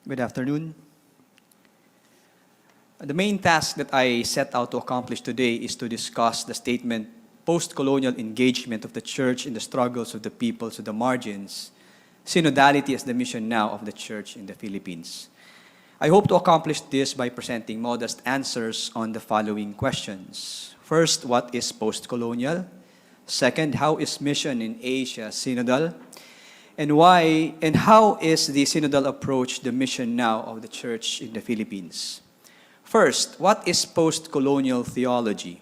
Good afternoon. The main task that I set out to accomplish today is to discuss the statement, Post-Colonial Engagement of the Church in the Struggles of the People to the Margins, Synodality as the Mission Now of the Church in the Philippines. I hope to accomplish this by presenting modest answers on the following questions. First, what is post-colonial? Second, how is mission in Asia synodal? And how is the synodal approach the mission now of the Church in the Philippines? First, what is post-colonial theology?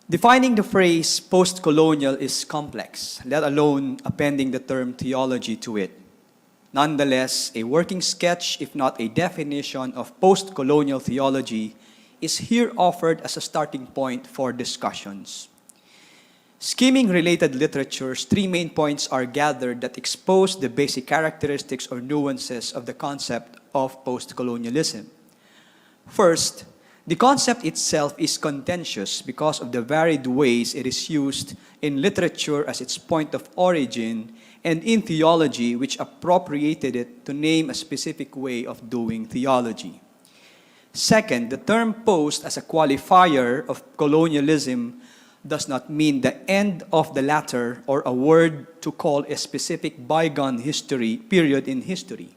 Defining the phrase post-colonial is complex, let alone appending the term theology to it. Nonetheless, a working sketch, if not a definition of post-colonial theology, is here offered as a starting point for discussions. Skimming-related literatures, three main points are gathered that expose the basic characteristics or nuances of the concept of post-colonialism. First, the concept itself is contentious because of the varied ways it is used in literature as its point of origin and in theology, which appropriated it to name a specific way of doing theology. Second, the term post as a qualifier of colonialism does not mean the end of the latter or a word to call a specific bygone period in history.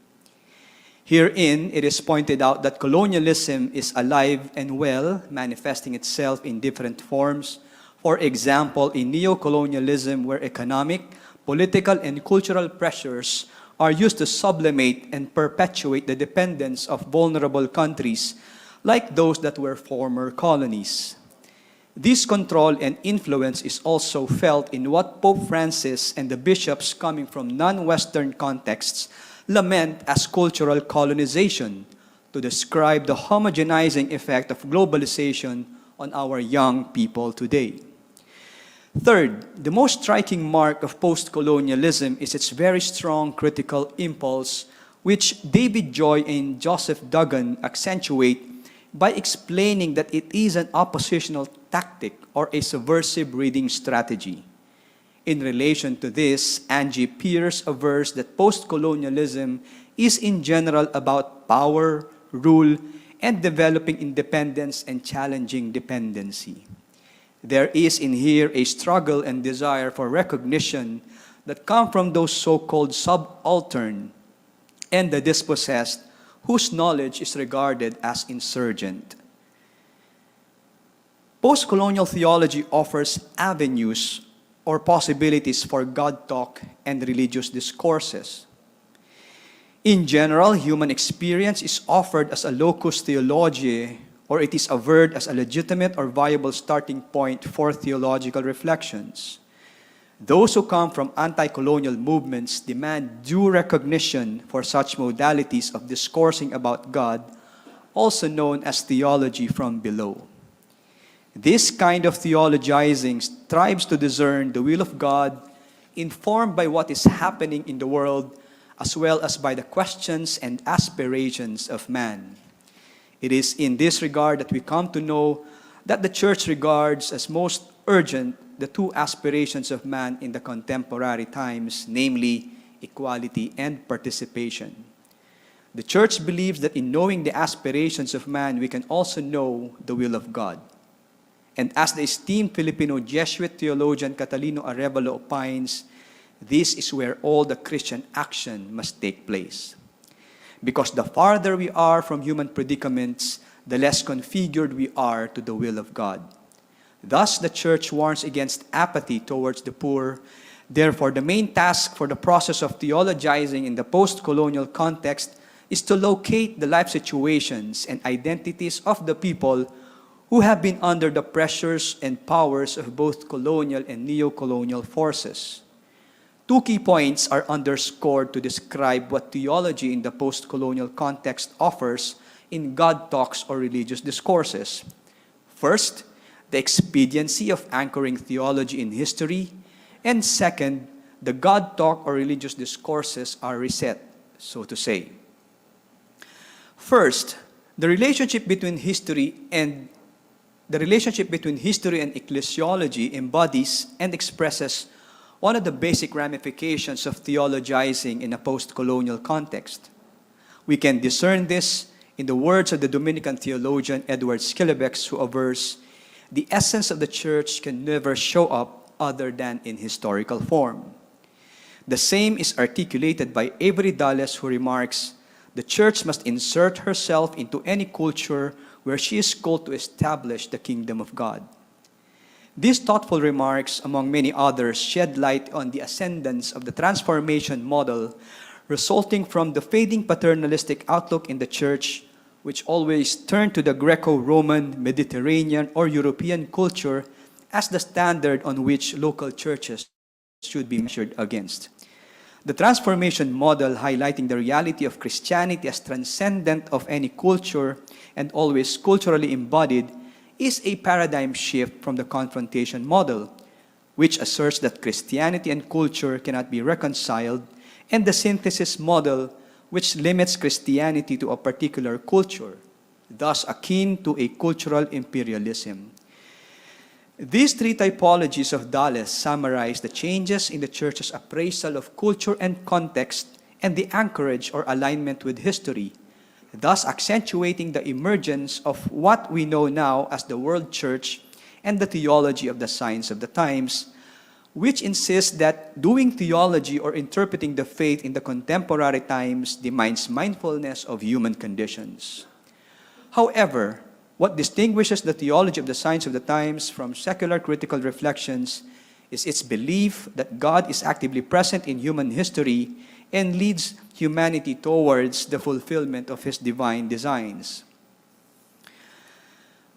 Herein, it is pointed out that colonialism is alive and well, manifesting itself in different forms. For example, in neo-colonialism, where economic, political, and cultural pressures are used to sublimate and perpetuate the dependence of vulnerable countries like those that were former colonies. This control and influence is also felt in what Pope Francis and the bishops coming from non-Western contexts lament as cultural colonization to describe the homogenizing effect of globalization on our young people today. Third, the most striking mark of post-colonialism is its very strong critical impulse, which David Joy and Joseph Duggan accentuate by explaining that it is an oppositional tactic or a subversive reading strategy. In relation to this, Angie Pierce avers that post-colonialism is in general about power, rule, and developing independence and challenging dependency. There is in here a struggle and desire for recognition that come from those so-called subaltern and the dispossessed whose knowledge is regarded as insurgent. Post-colonial theology offers avenues or possibilities for God talk and religious discourses. In general, human experience is offered as a locus theologiae, or it is averred as a legitimate or viable starting point for theological reflections. Those who come from anti-colonial movements demand due recognition for such modalities of discoursing about God, also known as theology from below. This kind of theologizing strives to discern the will of God, informed by what is happening in the world, as well as by the questions and aspirations of man. It is in this regard that we come to know that the Church regards as most urgent the two aspirations of man in the contemporary times, namely equality and participation. The Church believes that in knowing the aspirations of man, we can also know the will of God. And as the esteemed Filipino Jesuit theologian Catalino Arevalo opines, this is where all the Christian action must take place. Because the farther we are from human predicaments, the less configured we are to the will of God. Thus, the Church warns against apathy towards the poor. Therefore, the main task for the process of theologizing in the post-colonial context is to locate the life situations and identities of the people who have been under the pressures and powers of both colonial and neo-colonial forces. Two key points are underscored to describe what theology in the post-colonial context offers in God talks or religious discourses. First, the expediency of anchoring theology in history, and second, the God talk or religious discourses are reset, so to say. First, the relationship between history and ecclesiology embodies and expresses one of the basic ramifications of theologizing in a post-colonial context. We can discern this in the words of the Dominican theologian Edward Schillebeeckx, who avers, "The essence of the church can never show up other than in historical form." The same is articulated by Avery Dulles, who remarks, "The church must insert herself into any culture where she is called to establish the kingdom of God." These thoughtful remarks, among many others, shed light on the ascendance of the transformation model resulting from the fading paternalistic outlook in the church, which always turned to the Greco-Roman, Mediterranean, or European culture as the standard on which local churches should be measured against. The transformation model, highlighting the reality of Christianity as transcendent of any culture and always culturally embodied, is a paradigm shift from the confrontation model, which asserts that Christianity and culture cannot be reconciled, and the synthesis model, which limits Christianity to a particular culture, thus akin to a cultural imperialism. These three typologies of Dulles summarize the changes in the church's appraisal of culture and context and the anchorage or alignment with history, thus accentuating the emergence of what we know now as the world church and the theology of the signs of the times, which insists that doing theology or interpreting the faith in the contemporary times demands mindfulness of human conditions. However, what distinguishes the theology of the signs of the times from secular critical reflections is its belief that God is actively present in human history and leads humanity towards the fulfillment of His divine designs.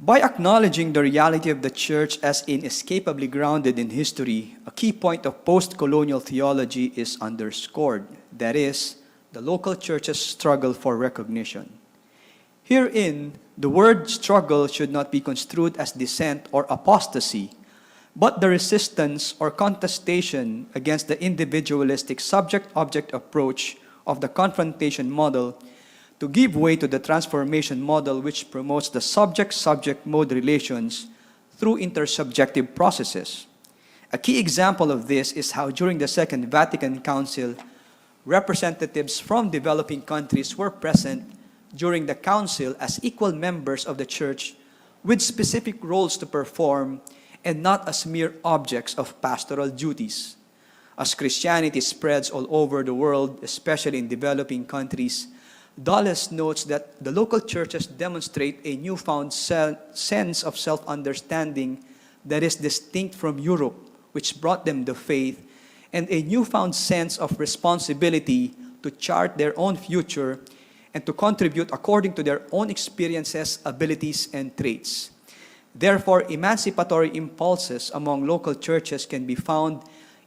By acknowledging the reality of the church as inescapably grounded in history, a key point of post-colonial theology is underscored. That is, the local church's struggle for recognition. Herein, the word struggle should not be construed as dissent or apostasy, but the resistance or contestation against the individualistic subject-object approach of the confrontation model to give way to the transformation model, which promotes the subject-subject mode relations through intersubjective processes. A key example of this is how during the Second Vatican Council, representatives from developing countries were present during the council as equal members of the church with specific roles to perform and not as mere objects of pastoral duties. As Christianity spreads all over the world, especially in developing countries, Dulles notes that the local churches demonstrate a newfound sense of self-understanding that is distinct from Europe, which brought them the faith, and a newfound sense of responsibility to chart their own future and to contribute according to their own experiences, abilities, and traits. Therefore, emancipatory impulses among local churches can be found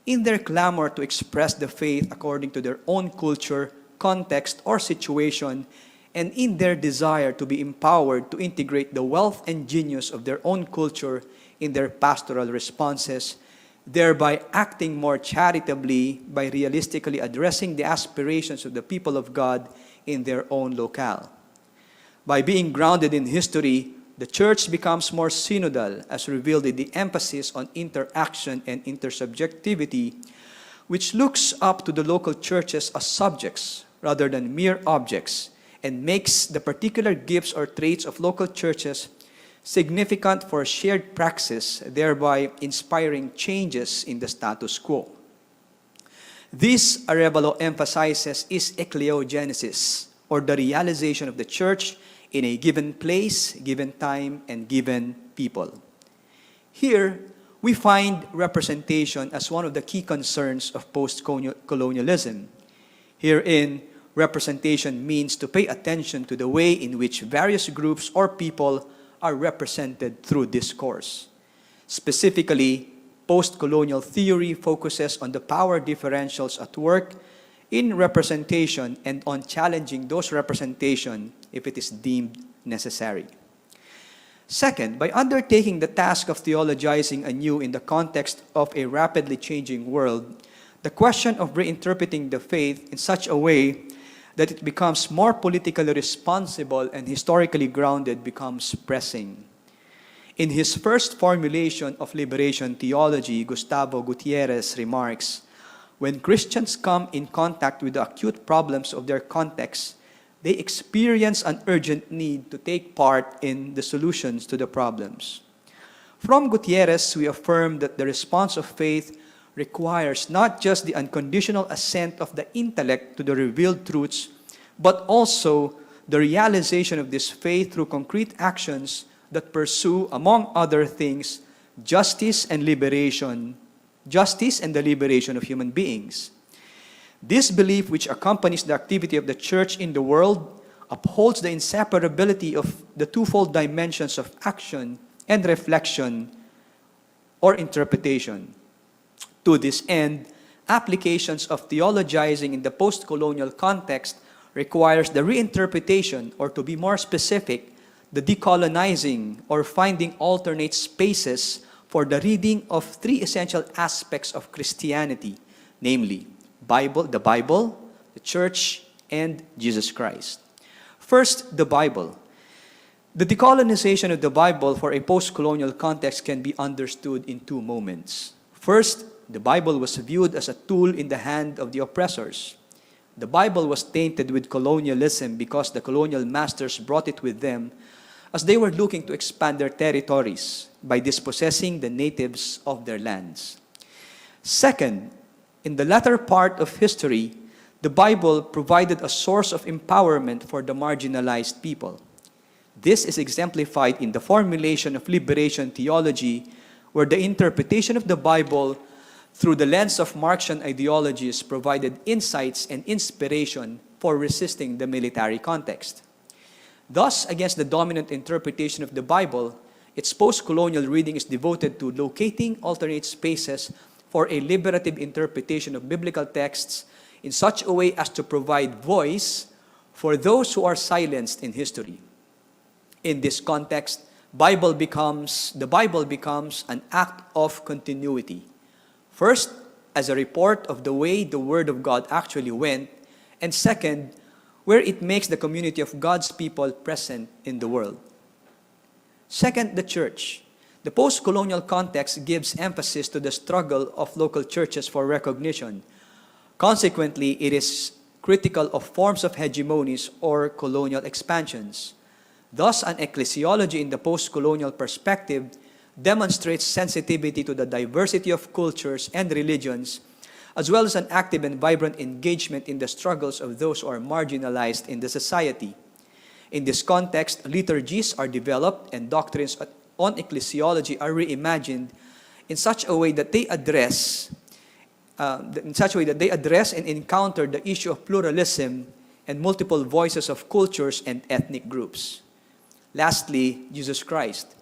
in their clamor to express the faith according to their own culture, context, or situation, and in their desire to be empowered to integrate the wealth and genius of their own culture in their pastoral responses, thereby acting more charitably by realistically addressing the aspirations of the people of God in their own locale. By being grounded in history, the church becomes more synodal, as revealed in the emphasis on interaction and intersubjectivity, which looks up to the local churches as subjects rather than mere objects, and makes the particular gifts or traits of local churches significant for shared praxis, thereby inspiring changes in the status quo. This, Arevalo emphasizes, is ecclesiogenesis, or the realization of the church in a given place, given time, and given people. Here, we find representation as one of the key concerns of post-colonialism. Herein, representation means to pay attention to the way in which various groups or people are represented through discourse. Specifically, post-colonial theory focuses on the power differentials at work in representation and on challenging those representation if it is deemed necessary. Second, by undertaking the task of theologizing anew in the context of a rapidly changing world, the question of reinterpreting the faith in such a way that it becomes more politically responsible and historically grounded becomes pressing. In his first formulation of liberation theology, Gustavo Gutierrez remarks, when Christians come in contact with the acute problems of their context, they experience an urgent need to take part in the solutions to the problems. From Gutierrez, we affirm that the response of faith requires not just the unconditional assent of the intellect to the revealed truths, but also the realization of this faith through concrete actions that pursue, among other things, justice and the liberation of human beings. This belief, which accompanies the activity of the Church in the world, upholds the inseparability of the twofold dimensions of action and reflection or interpretation. To this end, applications of theologizing in the post-colonial context requires the reinterpretation, or to be more specific, the decolonizing or finding alternate spaces for the reading of three essential aspects of Christianity, namely the Bible, the Church, and Jesus Christ. First, the Bible. The decolonization of the Bible for a post-colonial context can be understood in two moments. First, the Bible was viewed as a tool in the hand of the oppressors. The Bible was tainted with colonialism because the colonial masters brought it with them as they were looking to expand their territories by dispossessing the natives of their lands. Second, in the latter part of history, the Bible provided a source of empowerment for the marginalized people. This is exemplified in the formulation of liberation theology, where the interpretation of the Bible through the lens of Marxian ideologies provided insights and inspiration for resisting the military context. Thus, against the dominant interpretation of the Bible, its post-colonial reading is devoted to locating alternate spaces for a liberative interpretation of biblical texts in such a way as to provide voice for those who are silenced in history. In this context, the Bible becomes an act of continuity. First, as a report of the way the Word of God actually went, and second, where it makes the community of God's people present in the world. Second, the Church. The post-colonial context gives emphasis to the struggle of local churches for recognition. Consequently, it is critical of forms of hegemonies or colonial expansions. Thus, an ecclesiology in the post-colonial perspective demonstrates sensitivity to the diversity of cultures and religions, as well as an active and vibrant engagement in the struggles of those who are marginalized in the society. In this context, liturgies are developed and doctrines on ecclesiology are reimagined in such a way that they address and encounter the issue of pluralism and multiple voices of cultures and ethnic groups. Lastly, Jesus Christ.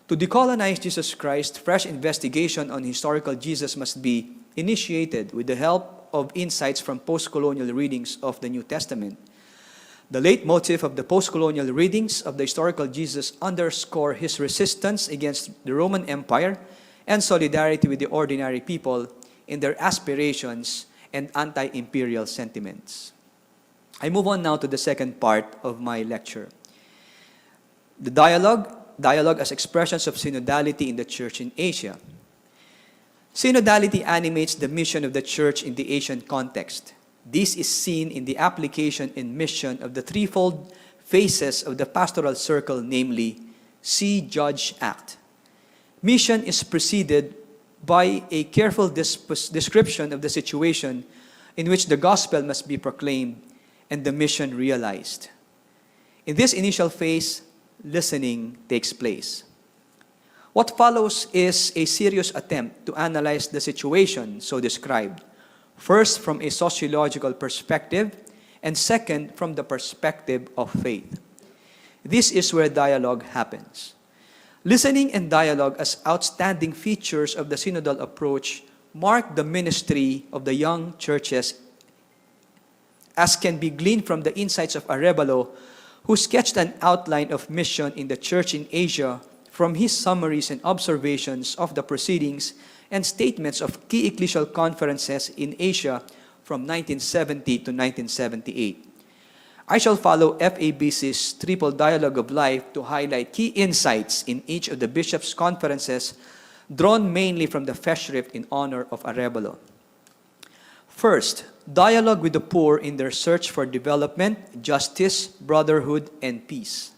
To decolonize Jesus Christ, fresh investigation on historical Jesus must be initiated with the help of insights from post-colonial readings of the New Testament. The leitmotif of the post-colonial readings of the historical Jesus underscore his resistance against the Roman Empire and solidarity with the ordinary people in their aspirations and anti-imperial sentiments. I move on now to the second part of my lecture. The dialogue as expressions of synodality in the Church in Asia. Synodality animates the mission of the Church in the Asian context. This is seen in the application and mission of the threefold phases of the pastoral circle, namely, see, judge, act. Mission is preceded by a careful description of the situation in which the gospel must be proclaimed and the mission realized. In this initial phase, listening takes place. What follows is a serious attempt to analyze the situation so described, first from a sociological perspective, and second from the perspective of faith. This is where dialogue happens. Listening and dialogue as outstanding features of the synodal approach mark the ministry of the young churches, as can be gleaned from the insights of Arevalo, who sketched an outline of mission in the Church in Asia from his summaries and observations of the proceedings and statements of key ecclesial conferences in Asia from 1970 to 1978. I shall follow FABC's Triple Dialogue of Life to highlight key insights in each of the bishops' conferences, drawn mainly from the Festschrift in honor of Arevalo. First, dialogue with the poor in their search for development, justice, brotherhood, and peace.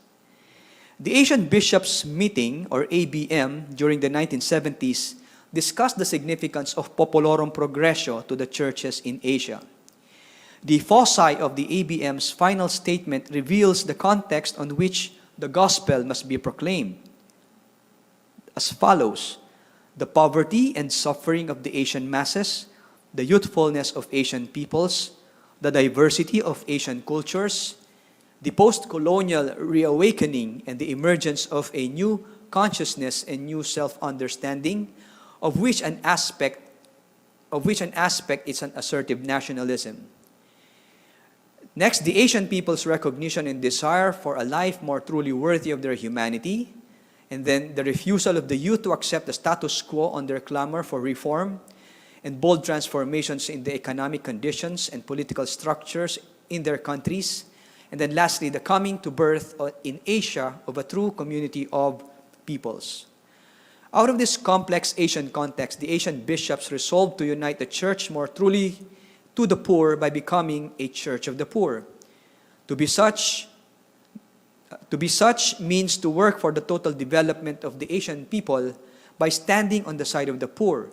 The Asian Bishops' Meeting, or ABM, during the 1970s discussed the significance of Populorum Progressio to the churches in Asia. The foci of the ABM's final statement reveals the context on which the gospel must be proclaimed as follows: the poverty and suffering of the Asian masses, the youthfulness of Asian peoples, the diversity of Asian cultures, the post-colonial reawakening and the emergence of a new consciousness and new self-understanding, of which an aspect is an assertive nationalism. Next, the Asian people's recognition and desire for a life more truly worthy of their humanity, and then the refusal of the youth to accept the status quo on their clamor for reform, and bold transformations in the economic conditions and political structures in their countries, and then lastly, the coming to birth in Asia of a true community of peoples. Out of this complex Asian context, the Asian bishops resolved to unite the church more truly to the poor by becoming a church of the poor. To be such means to work for the total development of the Asian people by standing on the side of the poor,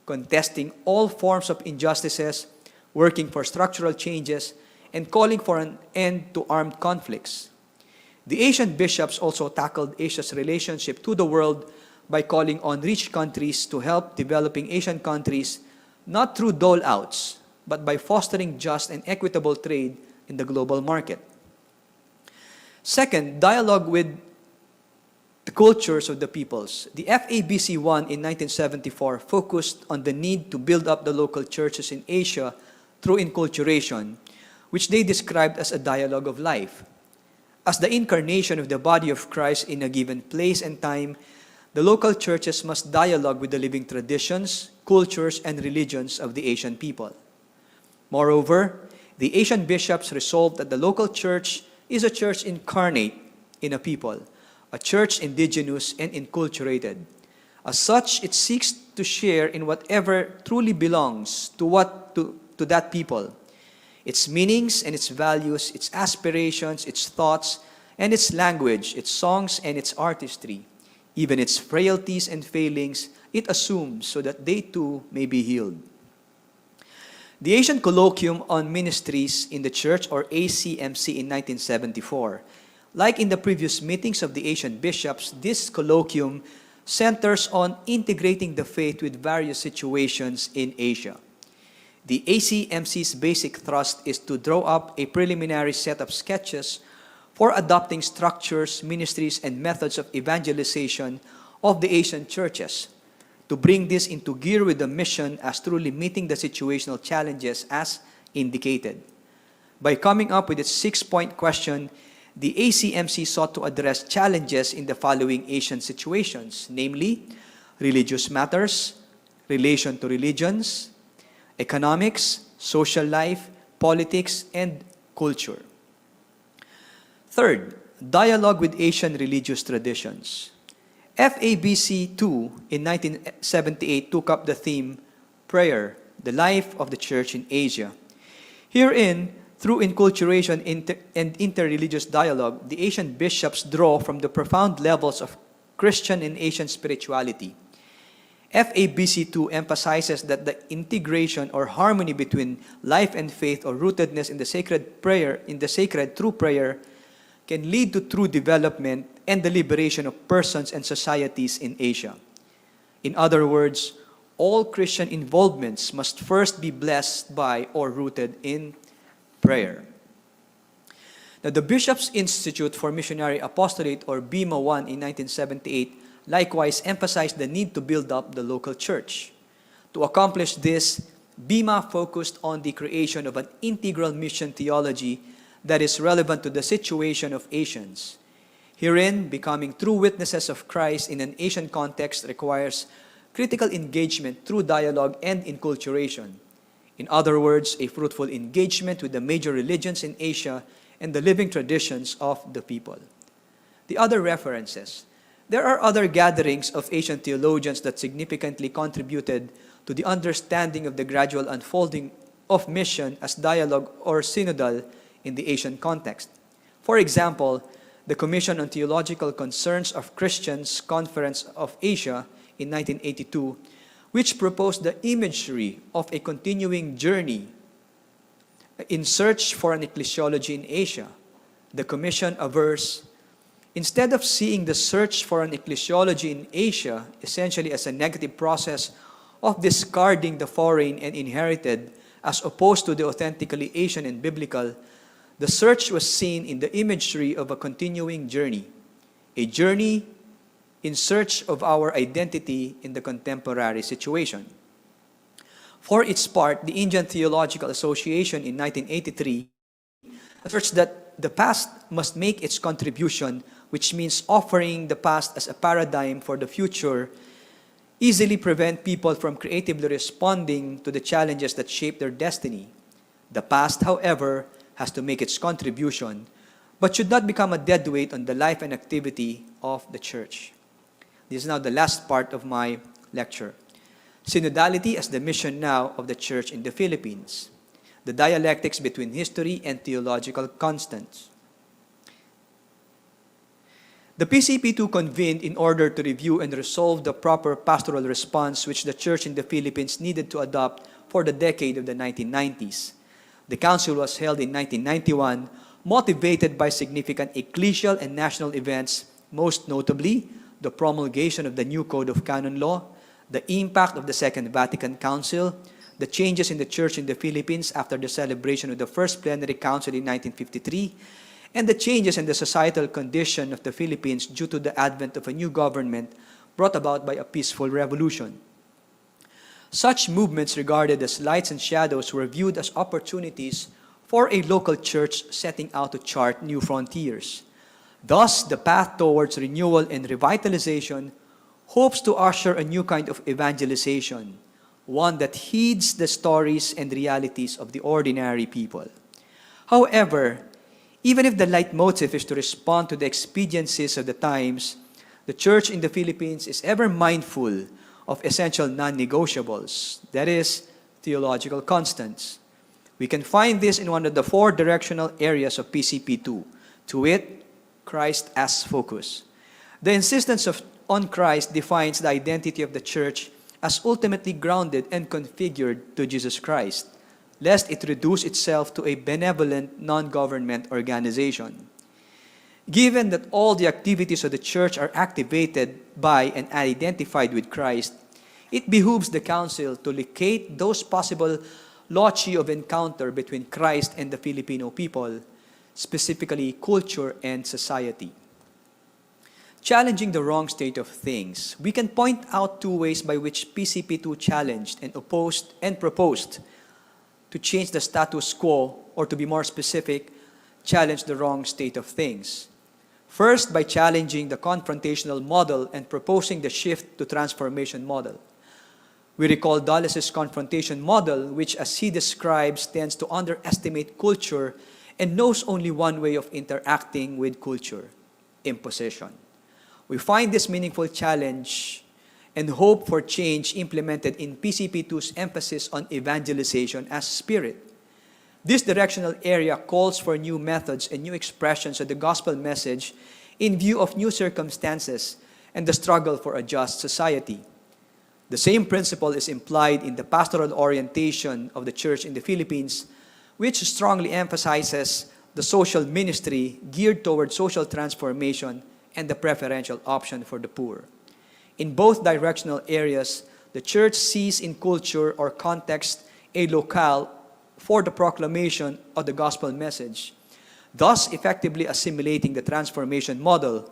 contesting all forms of injustices, working for structural changes, and calling for an end to armed conflicts. The Asian bishops also tackled Asia's relationship to the world by calling on rich countries to help developing Asian countries, not through dole-outs, but by fostering just and equitable trade in the global market. Second, dialogue with the cultures of the peoples. The FABC-1 in 1974 focused on the need to build up the local churches in Asia through inculturation, which they described as a dialogue of life. As the incarnation of the body of Christ in a given place and time, the local churches must dialogue with the living traditions, cultures, and religions of the Asian people. Moreover, the Asian bishops resolved that the local church is a church incarnate in a people, a church indigenous and inculturated. As such, it seeks to share in whatever truly belongs to that people, its meanings and its values, its aspirations, its thoughts, and its language, its songs and its artistry, even its frailties and failings, it assumes so that they too may be healed. The Asian Colloquium on Ministries in the Church, or ACMC, in 1974. Like in the previous meetings of the Asian bishops, this colloquium centers on integrating the faith with various situations in Asia. The ACMC's basic thrust is to draw up a preliminary set of sketches for adopting structures, ministries, and methods of evangelization of the Asian churches, to bring this into gear with the mission as truly meeting the situational challenges as indicated. By coming up with its 6-point question, the ACMC sought to address challenges in the following Asian situations, namely religious matters, relation to religions, economics, social life, politics, and culture. Third, dialogue with Asian religious traditions. FABC 2 in 1978 took up the theme Prayer, the Life of the Church in Asia. Herein, through inculturation and interreligious dialogue, the Asian bishops draw from the profound levels of Christian and Asian spirituality. FABC 2 emphasizes that the integration or harmony between life and faith, or rootedness in the sacred prayer, through prayer, can lead to true development and the liberation of persons and societies in Asia. In other words, all Christian involvements must first be blessed by or rooted in prayer. Now, the Bishops' Institute for Missionary Apostolate, or BIMA 1 in 1978, likewise emphasized the need to build up the local church. To accomplish this, BIMA focused on the creation of an integral mission theology that is relevant to the situation of Asians. Herein, becoming true witnesses of Christ in an Asian context requires critical engagement through dialogue and inculturation. In other words, a fruitful engagement with the major religions in Asia and the living traditions of the people. The other references. There are other gatherings of Asian theologians that significantly contributed to the understanding of the gradual unfolding of mission as dialogue or synodal in the Asian context. For example, the Commission on Theological Concerns of Christians Conference of Asia in 1982, which proposed the imagery of a continuing journey in search for an ecclesiology in Asia. The Commission avers, instead of seeing the search for an ecclesiology in Asia essentially as a negative process of discarding the foreign and inherited as opposed to the authentically Asian and biblical, the search was seen in the imagery of a continuing journey, a journey in search of our identity in the contemporary situation. For its part, the Indian Theological Association in 1983 asserts that the past must make its contribution, which means offering the past as a paradigm for the future, easily prevent people from creatively responding to the challenges that shape their destiny. The past, however, has to make its contribution, but should not become a deadweight on the life and activity of the Church. This is now the last part of my lecture. Synodality as the mission now of the Church in the Philippines. The dialectics between history and theological constants. The PCP2 convened in order to review and resolve the proper pastoral response which the Church in the Philippines needed to adopt for the decade of the 1990s. The council was held in 1991, motivated by significant ecclesial and national events, most notably the promulgation of the new Code of Canon Law, the impact of the Second Vatican Council, the changes in the Church in the Philippines after the celebration of the First Plenary Council in 1953, and the changes in the societal condition of the Philippines due to the advent of a new government brought about by a peaceful revolution. Such movements regarded as lights and shadows were viewed as opportunities for a local church setting out to chart new frontiers. Thus, the path towards renewal and revitalization hopes to usher a new kind of evangelization, one that heeds the stories and realities of the ordinary people. However, even if the leitmotif is to respond to the expediencies of the times, the Church in the Philippines is ever mindful of essential non-negotiables, that is, theological constants. We can find this in one of the four directional areas of PCP2, to wit, Christ as focus. The insistence on Christ defines the identity of the Church as ultimately grounded and configured to Jesus Christ, lest it reduce itself to a benevolent non-government organization. Given that all the activities of the Church are activated by and identified with Christ, it behooves the Council to locate those possible loci of encounter between Christ and the Filipino people, specifically culture and society. Challenging the wrong state of things, we can point out two ways by which PCP2 challenged and opposed and proposed to change the status quo, or to be more specific, challenge the wrong state of things. First, by challenging the confrontational model and proposing the shift to transformation model. We recall Dulles' confrontation model, which, as he describes, tends to underestimate culture and knows only one way of interacting with culture: imposition. We find this meaningful challenge and hope for change implemented in PCP2's emphasis on evangelization as spirit. This directional area calls for new methods and new expressions of the gospel message in view of new circumstances and the struggle for a just society. The same principle is implied in the pastoral orientation of the Church in the Philippines, which strongly emphasizes the social ministry geared toward social transformation and the preferential option for the poor. In both directional areas, the Church sees in culture or context a locale for the proclamation of the gospel message, thus effectively assimilating the transformation model,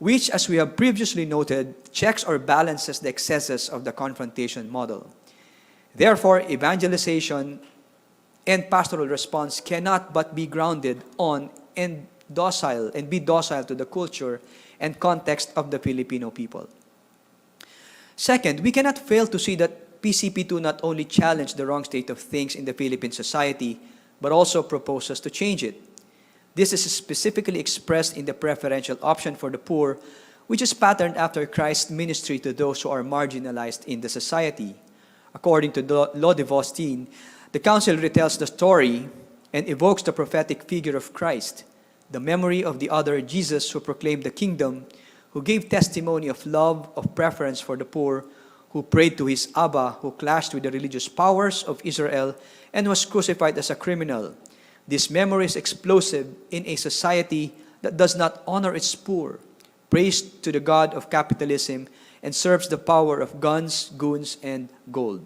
which, as we have previously noted, checks or balances the excesses of the confrontation model. Therefore, evangelization and pastoral response cannot but be grounded on and be docile to the culture and context of the Filipino people. Second, we cannot fail to see that PCP2 not only challenged the wrong state of things in the Philippine society, but also proposes to change it. This is specifically expressed in the preferential option for the poor, which is patterned after Christ's ministry to those who are marginalized in the society. According to Law de Vostine, the council retells the story and evokes the prophetic figure of Christ, the memory of the other Jesus who proclaimed the kingdom, who gave testimony of love, of preference for the poor, who prayed to his Abba, who clashed with the religious powers of Israel, and was crucified as a criminal. This memory is explosive in a society that does not honor its poor, prays to the God of capitalism, and serves the power of guns, goons, and gold.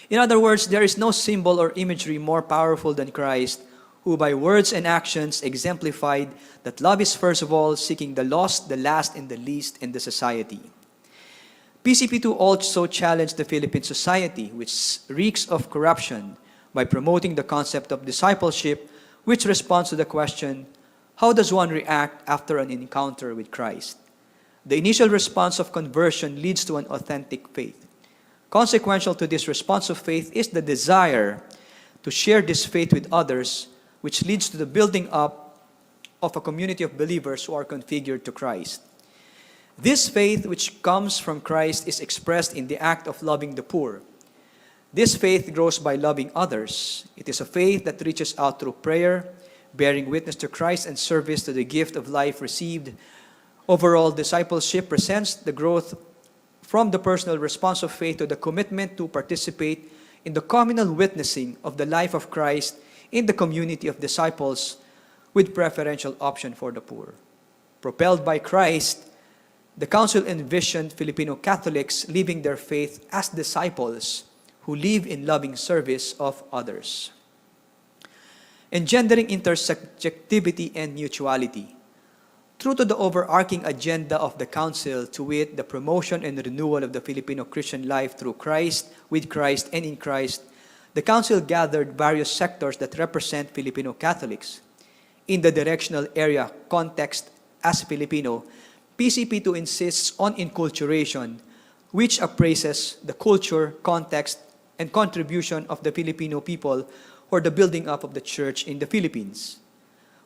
In other words, there is no symbol or imagery more powerful than Christ, who by words and actions exemplified that love is first of all seeking the lost, the last, and the least in the society. PCP2 also challenged the Philippine society, which reeks of corruption, by promoting the concept of discipleship, which responds to the question, how does one react after an encounter with Christ? The initial response of conversion leads to an authentic faith. Consequential to this response of faith is the desire to share this faith with others, which leads to the building up of a community of believers who are configured to Christ. This faith which comes from Christ is expressed in the act of loving the poor. This faith grows by loving others. It is a faith that reaches out through prayer, bearing witness to Christ and service to the gift of life received. Overall, discipleship presents the growth from the personal response of faith to the commitment to participate in the communal witnessing of the life of Christ in the community of disciples with preferential option for the poor. Propelled by Christ, the Council envisioned Filipino Catholics living their faith as disciples who live in loving service of others. Engendering intersubjectivity and mutuality. True to the overarching agenda of the Council, to wit, the promotion and renewal of the Filipino Christian life through Christ, with Christ, and in Christ, the Council gathered various sectors that represent Filipino Catholics. In the directional area context as Filipino, PCP2 insists on inculturation, which appraises the culture, context, and contribution of the Filipino people for the building up of the church in the Philippines.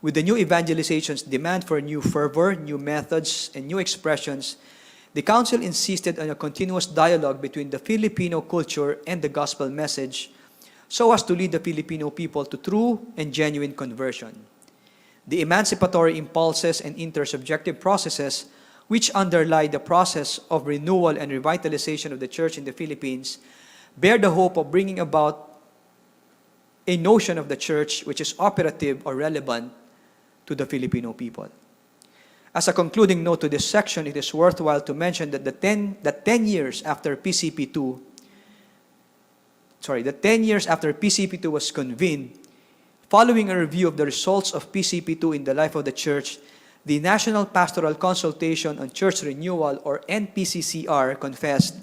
With the new evangelization's demand for new fervor, new methods, and new expressions, the Council insisted on a continuous dialogue between the Filipino culture and the gospel message so as to lead the Filipino people to true and genuine conversion. The emancipatory impulses and intersubjective processes which underlie the process of renewal and revitalization of the church in the Philippines bear the hope of bringing about a notion of the church which is operative or relevant to the Filipino people. As a concluding note to this section, it is worthwhile to mention that the 10 years after PCP2 was convened, following a review of the results of PCP2 in the life of the church, the National Pastoral Consultation on Church Renewal, or NPCCR, confessed,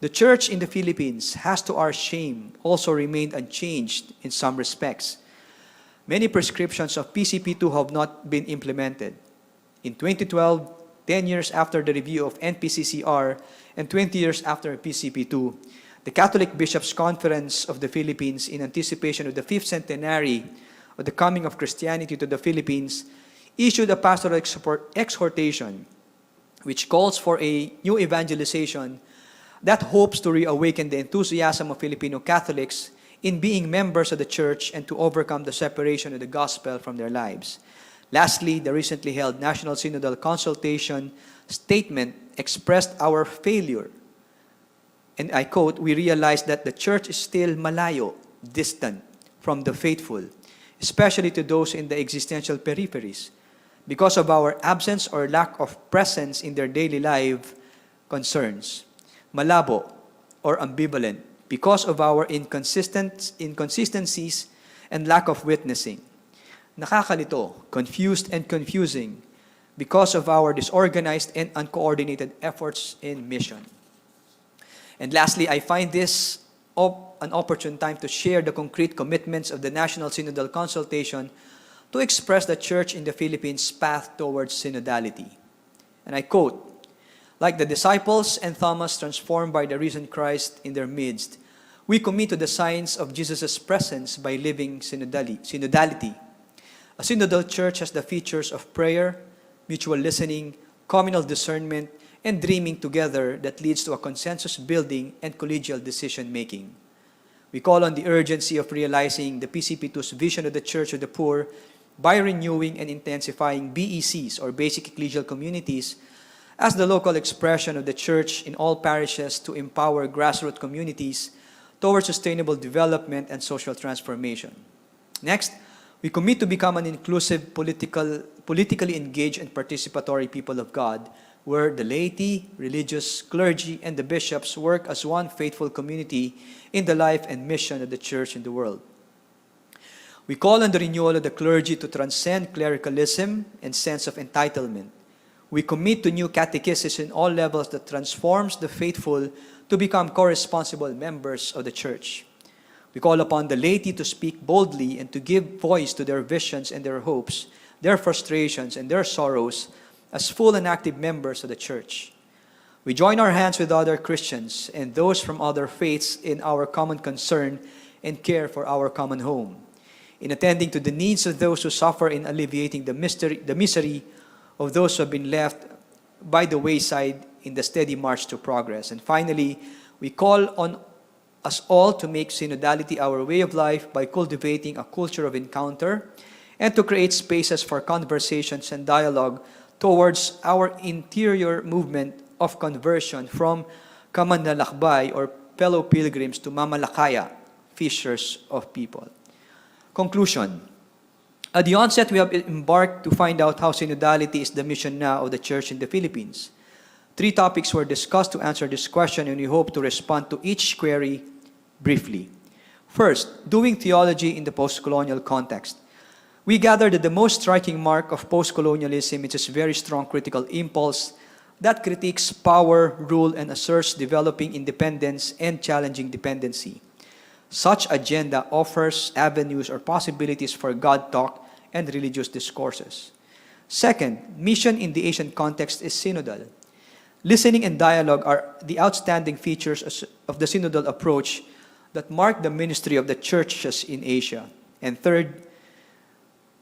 the church in the Philippines has, to our shame, also remained unchanged in some respects. Many prescriptions of PCP2 have not been implemented. In 2012, 10 years after the review of NPCCR and 20 years after PCP2, the Catholic Bishops' Conference of the Philippines, in anticipation of the 5th centenary of the coming of Christianity to the Philippines, issued a pastoral exhortation which calls for a new evangelization that hopes to reawaken the enthusiasm of Filipino Catholics in being members of the church and to overcome the separation of the gospel from their lives. Lastly, the recently held National Synodal Consultation statement expressed our failure. And I quote, "We realize that the church is still malayo, distant from the faithful, especially to those in the existential peripheries, because of our absence or lack of presence in their daily life concerns. Malabo or ambivalent because of our inconsistencies and lack of witnessing. Nakakalito, confused and confusing because of our disorganized and uncoordinated efforts in mission." And lastly, I find this an opportune time to share the concrete commitments of the National Synodal Consultation to express the Church in the Philippines' path towards synodality. And I quote, "Like the disciples and Thomas transformed by the risen Christ in their midst, we commit to the signs of Jesus' presence by living synodality. A synodal church has the features of prayer, mutual listening, communal discernment, and dreaming together that leads to a consensus building and collegial decision making. We call on the urgency of realizing the PCP2's vision of the Church of the Poor by renewing and intensifying BECs, or basic ecclesial communities, as the local expression of the Church in all parishes to empower grassroots communities towards sustainable development and social transformation. Next, we commit to become an inclusive, politically engaged and participatory people of God, where the laity, religious, clergy, and the bishops work as one faithful community in the life and mission of the Church in the world. We call on the renewal of the clergy to transcend clericalism and sense of entitlement. We commit to new catechesis in all levels that transforms the faithful to become co-responsible members of the Church. We call upon the laity to speak boldly and to give voice to their visions and their hopes, their frustrations and their sorrows as full and active members of the Church. We join our hands with other Christians and those from other faiths in our common concern and care for our common home, in attending to the needs of those who suffer, in alleviating the misery of those who have been left by the wayside in the steady march to progress. And finally, we call on us all to make synodality our way of life by cultivating a culture of encounter and to create spaces for conversations and dialogue towards our interior movement of conversion from kamanlalakbay, or fellow pilgrims, to mamalakaya, fishers of people. Conclusion. At the onset, we have embarked to find out how synodality is the mission now of the Church in the Philippines. 3 topics were discussed to answer this question, and we hope to respond to each query briefly. First, doing theology in the post-colonial context. We gather that the most striking mark of post-colonialism is its very strong critical impulse that critiques power, rule, and asserts developing independence and challenging dependency. Such agenda offers avenues or possibilities for God talk and religious discourses. Second, mission in the Asian context is synodal. Listening and dialogue are the outstanding features of the synodal approach that mark the ministry of the churches in Asia. And third,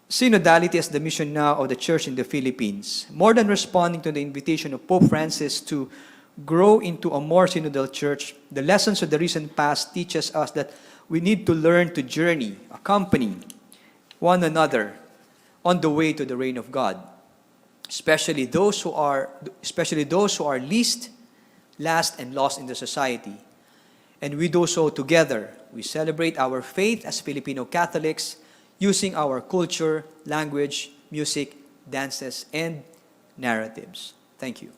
synodality is the mission now of the Church in the Philippines. More than responding to the invitation of Pope Francis to grow into a more synodal church, the lessons of the recent past teaches us that we need to learn to journey, accompany one another on the way to the reign of God, especially those who are least, last, and lost in the society. And we do so together. We celebrate our faith as Filipino Catholics using our culture, language, music, dances, and narratives. Thank you.